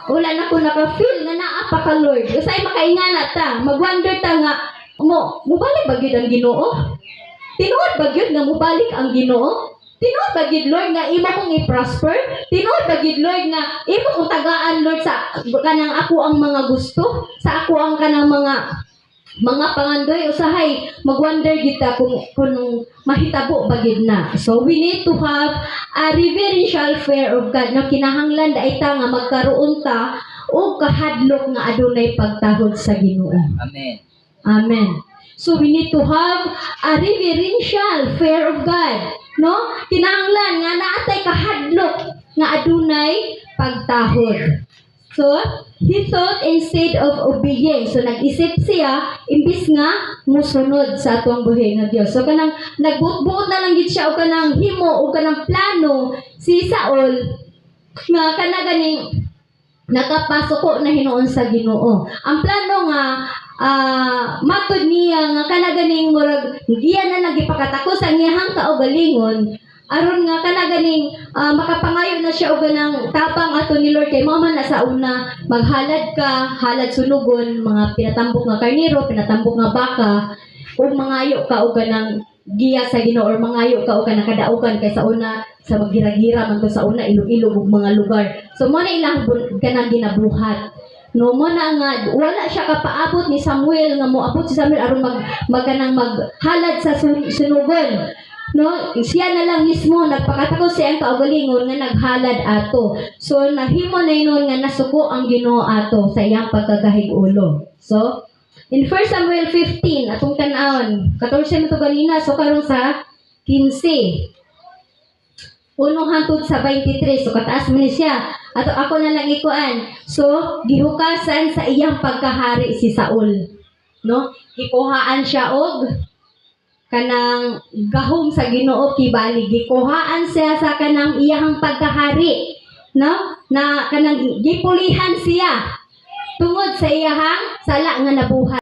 wala na ko naka-feel nga naa pa ka Lord. Usay makaingana ta, mag-wonder ta nga mubalik ba gyud ang Ginoo? Tinuod ba gyud nga mubalik ang Ginoo? Tinuod ba gyud Lord nga imo kong i-prosper? Tinuod ba gyud Lord nga imo kong tagaan Lord sa kanang ako ang mga gusto, sa ako ang kanang mga pangandoy usahay mag-wonder kita kung mahitabo ba gyud na. So we need to have a reverential fear of God na kinahanglan daay ta nga magkaroon ta og kahadlok nga adunay pagtahod sa Ginoo. Amen. Amen. So we need to have a reverential fear of God, no? Kinahanglan nga naatay kahadlok nga adunay pagtahod. So, he thought instead of obeying. So, nag-isip siya, imbis nga, musunod sa atong buhay nga Diyos. So, kanang, nagbuot na lang gid siya, o kanang himo, o kanang plano, si Saul, nga kanaganing, nakapasok na hinoon sa Ginoo. Ang plano nga, matod niya, nga kanaganing, murag, giya na nagipakatakos ang iyahang kaugalingon, aron nga kanaganing makapangayo na siya og ganang tapang ato ni Lord kay mama na sa una maghalad ka, halad sunugon, mga pinatambok nga karnero, pinatambok nga baka, ug mangayo ka og ganang giya sa Ginoo or mangayo ka og kanang kadaugan kay sa una sa magira-gira man to sa una ilog-ilog ug mga lugar. So mo na ilang kanang ginabuhat. No mo na nga wala siya kapaabot ni Samuel nga moabot si Samuel aron magkanang maghalad sa sunugon. No, siya na lang mismo nagpakatakos siya ang kaugalingon nga naghalad ato. So nahimo na inon nga nasuko ang Ginoo ato sa iyang pagkagahig-ulo. So in 1 Samuel 15 atong tan-awon 14 mo to ganina, so karon sa 15 uno hangtod sa 23, so kataas mo ni siya. Ato ako na lang ikuan. So gihukasan sa iyang pagkahari si Saul, no? Gikuhaan siya og kanang gahom sa Ginoo kibali, gikuhaan siya sa kanang iyang pagkahari, no? Na kanang gipulihan siya tungod sa iyang sala nga nabuhat.